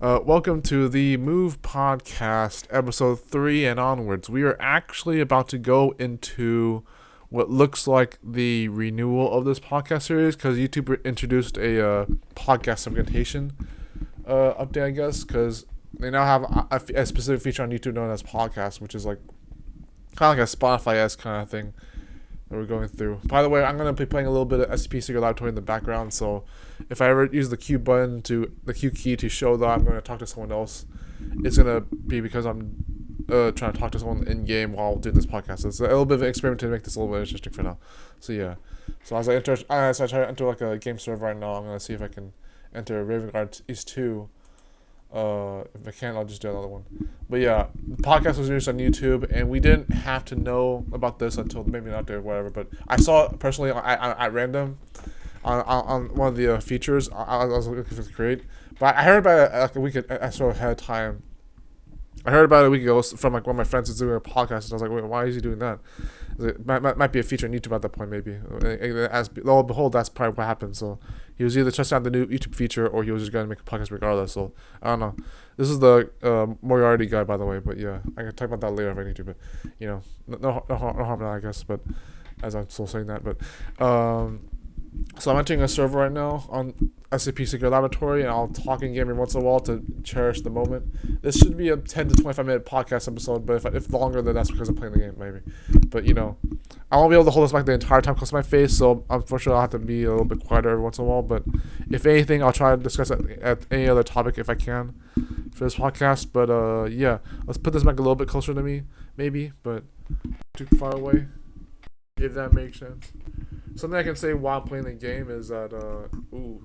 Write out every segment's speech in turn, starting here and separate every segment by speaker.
Speaker 1: Welcome to the M.O.V.E. podcast, episode 3 and onwards. We are actually about to go into what looks like the renewal of this podcast series because YouTube introduced a podcast segmentation update, I guess, because they now have a specific feature on YouTube known as podcast, which is like kind of like a Spotify-esque kind of thing that we're going through. By the way, I'm going to be playing a little bit of SCP Secret Laboratory in the background, so if I ever use the Q key to show that I'm going to talk to someone else, it's going to be because I'm trying to talk to someone in game while doing this podcast. It's a little bit of an experiment to make this a little bit interesting for now. So yeah, so as I try to enter like a game server right now, I'm going to see if I can enter Raven Guard East 2. If I can't, I'll just do another one. But yeah, the podcast was released on YouTube, and we didn't have to know about this until maybe not there, whatever. But I saw it personally at random on one of the features. I was looking for the create, but I heard about it like a week ahead of time. I heard about it a week ago from like one of my friends who's doing a podcast, and I was like, wait, why is he doing that? It might be a feature on YouTube at that point, maybe. As lo and behold, that's probably what happened. So he was either testing out the new YouTube feature, or he was just going to make a podcast regardless. So I don't know. This is the Moriarty guy, by the way. But yeah, I can talk about that later if I need to. But you know, no harm in that, I guess. But as I'm still saying that, but so I'm entering a server right now on SCP Secret Laboratory, and I'll talk in game every once in a while to cherish the moment. This should be a 10 to 25 minute podcast episode, but if longer, then that's because I'm playing the game, maybe. But you know, I won't be able to hold this mic the entire time close to my face, so unfortunately I'll have to be a little bit quieter every once in a while. But if anything, I'll try to discuss at any other topic if I can for this podcast. But yeah, let's put this mic a little bit closer to me, maybe, but too far away, if that makes sense. Something I can say while playing the game is that, ooh.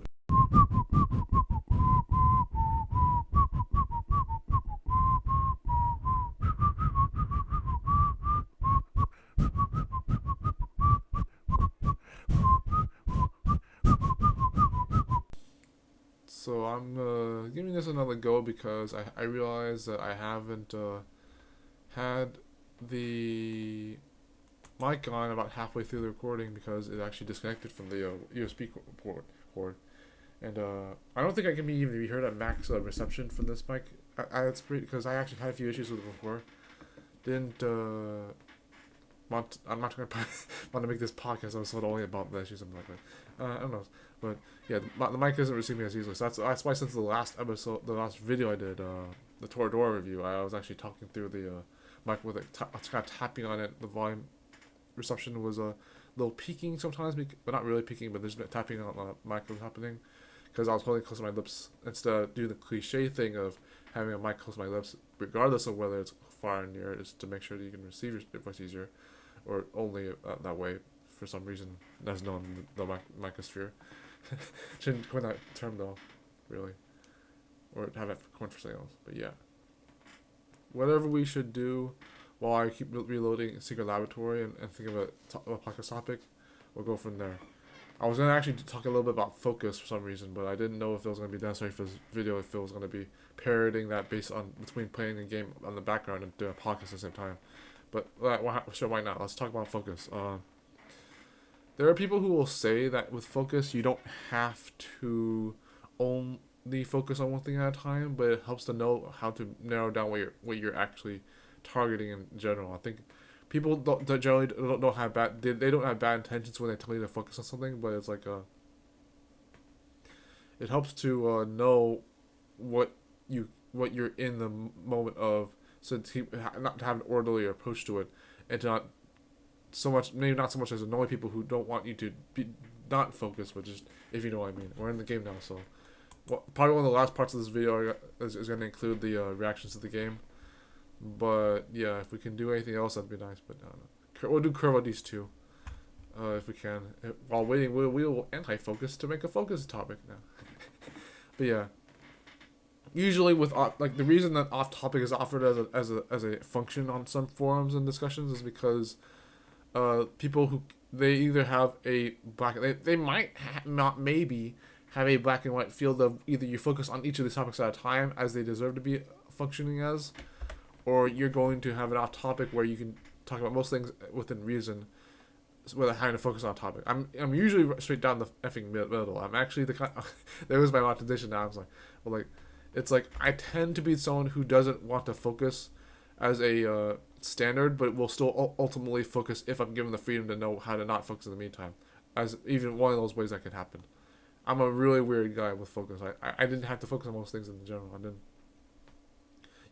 Speaker 1: So I'm giving this another go because I realize that I haven't had the mic on about halfway through the recording because it actually disconnected from the USB cord, and I don't think I can even be heard at max reception from this mic. It's pretty because I actually had a few issues with it before. Didn't I'm not gonna want to make this podcast episode only about the issues, something like that. I don't know, but yeah, the mic isn't receiving as easily. So that's why since the last video I did, the Toradora review, I was actually talking through the mic with it, I was kind of tapping on it. The volume reception was a little peaking sometimes, but not really peaking, but there's been tapping on the mic was happening because I was holding close to my lips instead of doing the cliche thing of having a mic close to my lips, regardless of whether it's far or near, is to make sure that you can receive your voice easier, or only that way for some reason that's known in the microsphere. Shouldn't coin that term though, really, or have it coined for something else. But yeah, whatever we should do while I keep reloading Secret Laboratory and think of a podcast topic, we'll go from there. I was going to actually talk a little bit about focus for some reason, but I didn't know if it was going to be necessary for this video, if it was going to be parroting that based on between playing a game on the background and doing a podcast at the same time. But sure, why not? Let's talk about focus. There are people who will say that with focus, you don't have to only focus on one thing at a time, but it helps to know how to narrow down what you're actually targeting in general. I think people generally don't have they don't have bad intentions when they tell you to focus on something, but it's like it helps to know what you're in the moment of, so not to have an orderly approach to it, and to not so much as annoy people who don't want you to be not focused, but just, if you know what I mean. We're in the game now, so probably one of the last parts of this video is going to include the reactions to the game. But yeah, if we can do anything else, that'd be nice. But we'll do curve these two if we can. While waiting, we'll anti-focus to make a focus topic now. But yeah, usually with like the reason that off topic is offered as a function on some forums and discussions is because people who they either have a they might not maybe have a black and white field of either you focus on each of these topics at a time as they deserve to be functioning as, or you're going to have an off topic where you can talk about most things within reason without having to focus on a topic. I'm usually straight down the effing middle. I'm actually the kind there was my monetization now. I was like, well, like It's like I tend to be someone who doesn't want to focus as a standard, but will still ultimately focus if I'm given the freedom to know how to not focus in the meantime. As even one of those ways that could happen. I'm a really weird guy with focus. I didn't have to focus on most things in general. I didn't.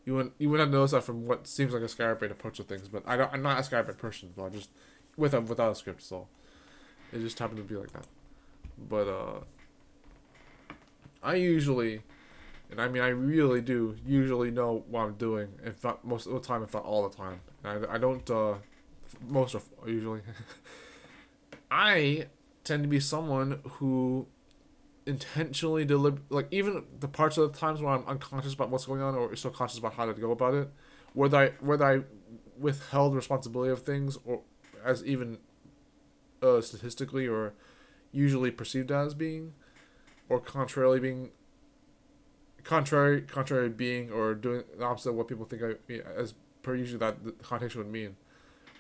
Speaker 1: You wouldn't have noticed that from what seems like a scatterbrain approach to things, but I'm not a scatterbrain person. But I just without a script, so it just happened to be like that. But I usually, and I mean I really do usually know what I'm doing. If not most of the time, if not all the time. And I don't most of usually. I tend to be someone who intentionally like even the parts of the times where I'm unconscious about what's going on or still conscious about how to go about it, whether I withheld responsibility of things or as even statistically or usually perceived as being, or contrary being or doing the opposite of what people think as per usually that the connotation would mean,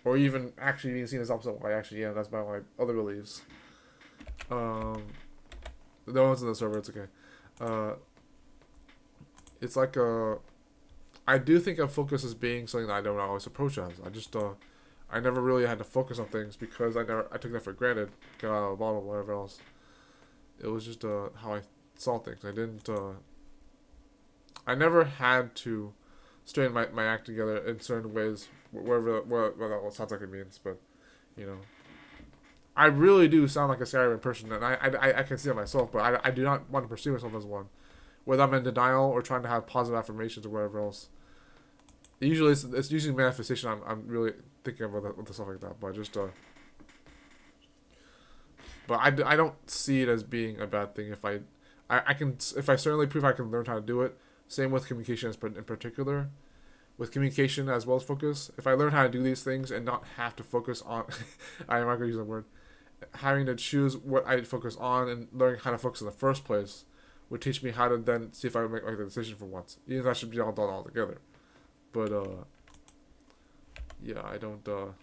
Speaker 1: or even actually being seen as opposite of what I actually am. That's by my other beliefs. No one's in the server. It's okay. It's like I do think of focus as being something that I don't always approach as. I never really had to focus on things because I took that for granted. Got out of a bottle, whatever else. It was just how I saw things. I never had to straighten my act together in certain ways, whatever that sounds like it means. But you know, I really do sound like a scary person, and I can see it myself, but I do not want to perceive myself as one. Whether I'm in denial or trying to have positive affirmations or whatever else. Usually, it's usually manifestation. I'm really thinking about with stuff like that, but but I don't see it as being a bad thing if I can if I certainly prove I can learn how to do it. Same with communication in particular. With communication as well as focus, if I learn how to do these things and not have to focus on, I'm not gonna use the word, having to choose what I focus on and learning how to focus in the first place would teach me how to then see if I would make like the decision for once. Even if that should be all done all together. But yeah, I don't come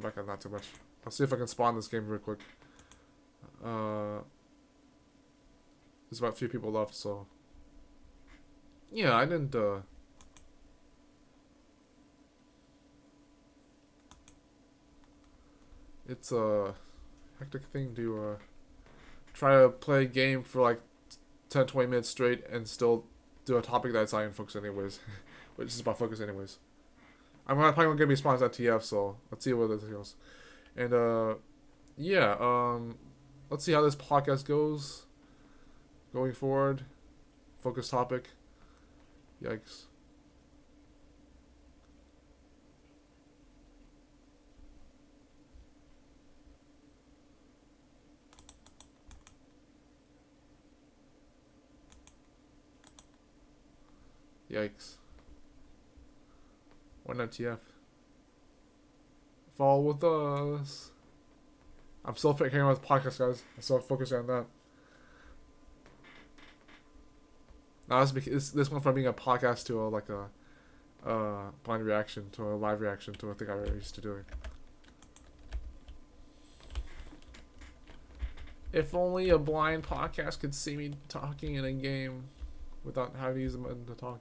Speaker 1: back on that too much. I'll see if I can spawn this game real quick. There's about a few people left, so yeah, I didn't it's a hectic thing to try to play a game for like 10-20 minutes straight and still do a topic that's not even focused anyways. Which is about focus anyways. I'm probably gonna be sponsored at TF, so let's see where this goes. And yeah, let's see how this podcast goes going forward. Focus topic. Yikes. Yikes. One MTF. Follow with us. I'm still figuring out the podcast, guys. I'm still focusing on that. Now this went from being a podcast to a blind reaction to a live reaction to a thing I'm used to doing. If only a blind podcast could see me talking in a game without having to use them to talk.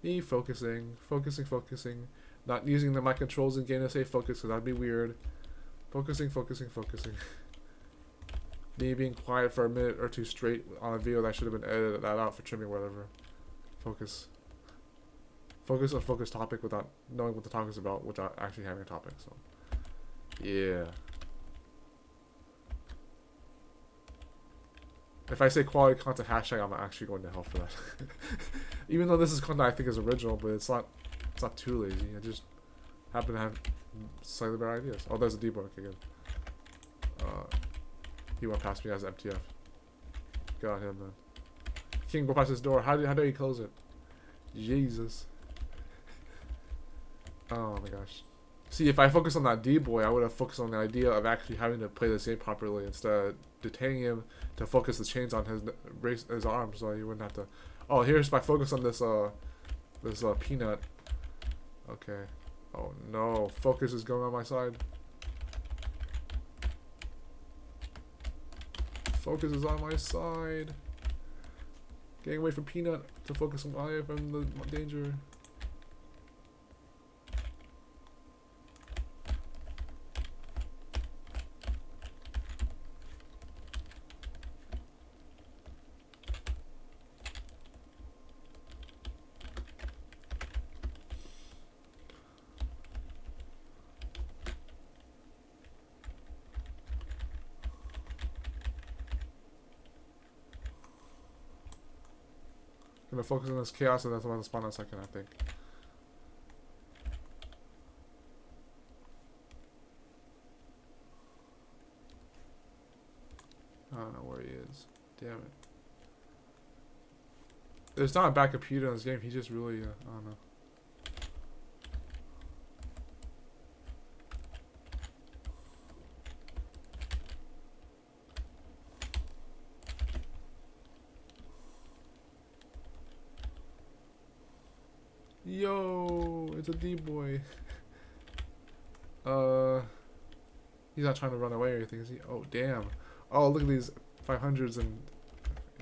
Speaker 1: Me focusing. Not using my controls in game to say focus, because that'd be weird. Focusing. Me being quiet for a minute or two straight on a video that should have been edited that out for trimming or whatever. Focus on focus topic without knowing what the topic is about, without actually having a topic. So, yeah. If I say quality content hashtag, I'm actually going to hell for that. Even though this is content I think is original, but it's not too lazy. I just happen to have slightly better ideas. Oh, there's a debug. Okay, good. He went past me as MTF. Got him then. King, go past this door. How do you close it? Jesus. Oh my gosh. See, if I focused on that D-boy, I would have focused on the idea of actually having to play this game properly instead of detaining him to focus the chains on his arm, so he wouldn't have to. Oh, here's my focus on this peanut. Okay. Oh no, focus is going on my side. Focus is on my side. Getting away from peanut to focus away from the danger. Gonna focus on this chaos and that's when I spawn in a second, I think. I don't know where he is. Damn it. There's not a bad computer in this game, he just really, I don't know. Yo, it's a D-boy. He's not trying to run away or anything, is he? Oh, damn. Oh, look at these 500s and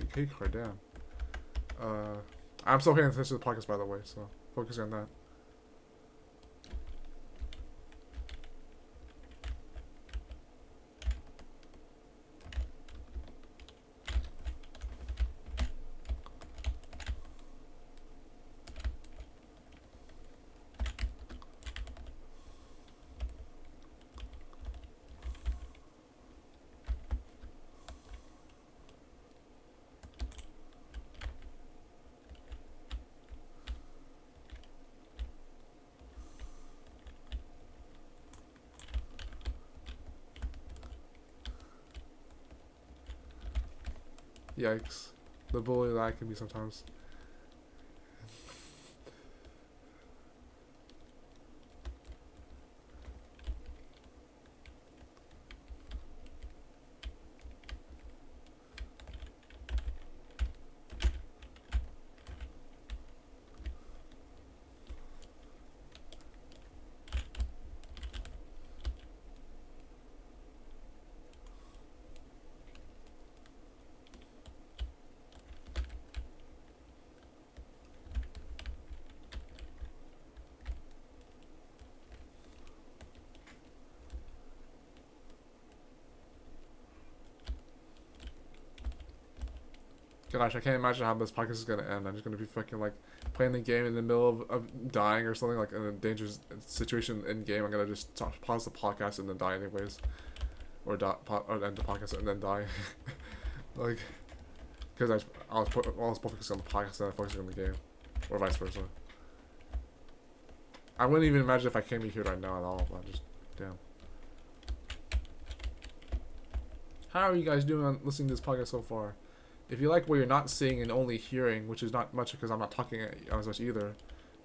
Speaker 1: AK card, damn. I'm still paying attention to the podcast, by the way, so focusing on that. Yikes. The bully that I can be sometimes. Gosh, I can't imagine how this podcast is gonna end. I'm just gonna be fucking like playing the game in the middle of dying or something, like in a dangerous situation in game. I'm gonna just pause the podcast and then die anyways, or end the podcast and then die, like because I was focusing on the podcast and I focusing on the game, or vice versa. I wouldn't even imagine if I came here right now at all. But just damn. How are you guys doing on listening to this podcast so far? If you like what you're not seeing and only hearing, which is not much because I'm not talking as much either,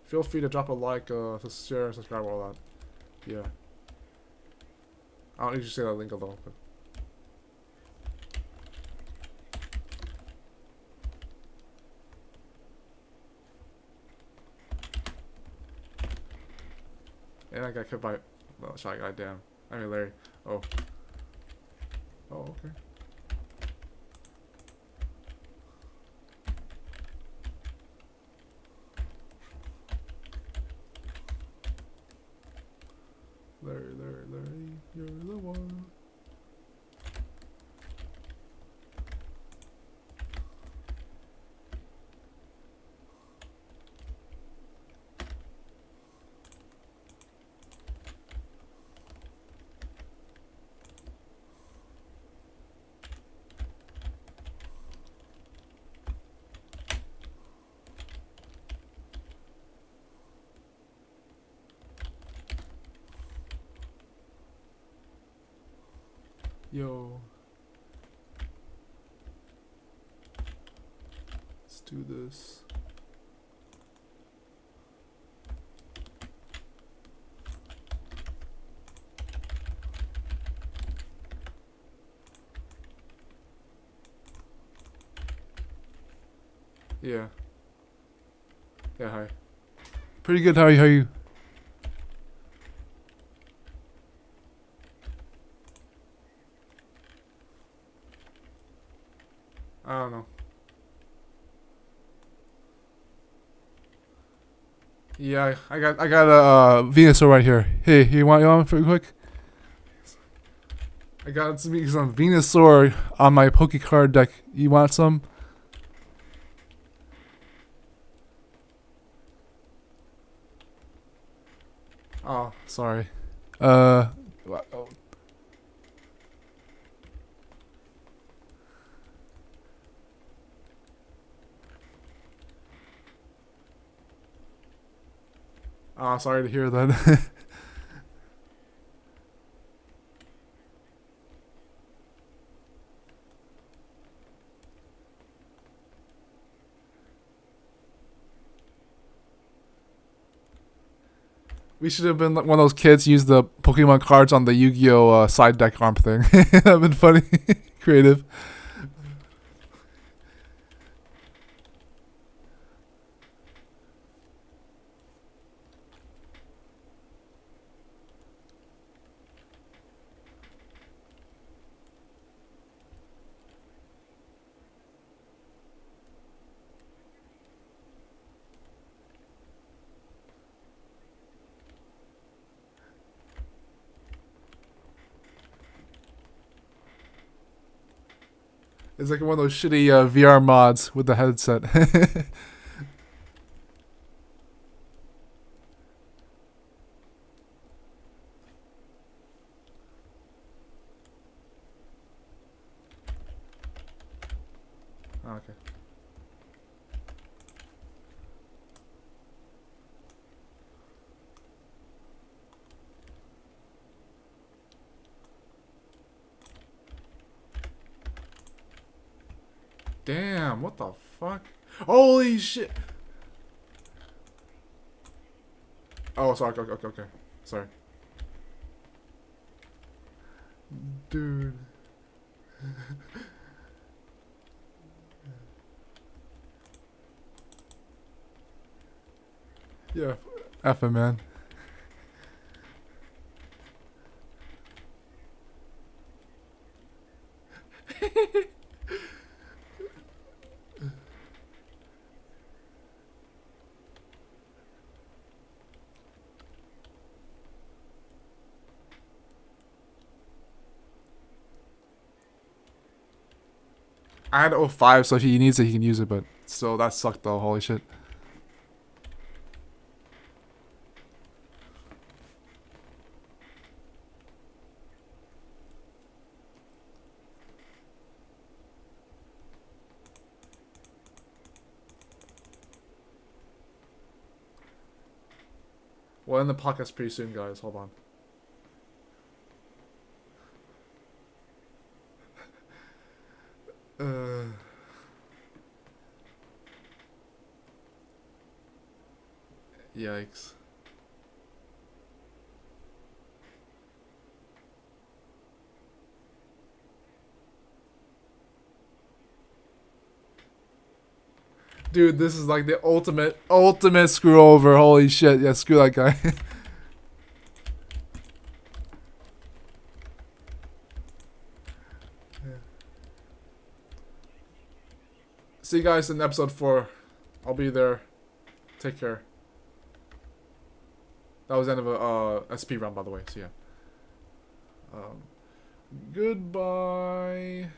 Speaker 1: feel free to drop a like, share, subscribe, all that. Yeah. I don't need to say that link although. But. And I got killed by well, shot guy. Damn. I mean Larry. Oh. Oh, okay. Larry, you're the one. Yo. Let's do this. Yeah. Yeah, hi.
Speaker 2: Pretty good. How are you? How are you?
Speaker 1: I don't know. Yeah,
Speaker 2: I got a Venusaur right here. Hey, you want one for quick? I got some Venusaur on my Poke card deck. You want some?
Speaker 1: oh,
Speaker 2: Sorry. Uh,
Speaker 1: sorry to hear
Speaker 2: hear that. We should have been like one of those kids use the Pokemon cards on the Yu-Gi-Oh side deck arm thing. That'd been funny, creative. It's like one of those shitty VR mods with the headset.
Speaker 1: okay. Damn, what the fuck? Holy shit! Oh, sorry, okay. Sorry.
Speaker 2: Dude. Yeah, F it, man.
Speaker 1: I had O5, so if he needs it, he can use it, but still, that sucked though, holy shit. We'll end the podcast pretty soon, guys. Hold on. Uh, yikes. Dude, this is like the ultimate screw over. Holy shit. Yeah, screw that guy. See you guys in episode 4. I'll be there. Take care. That was the end of a SP run, by the way. So yeah. Goodbye.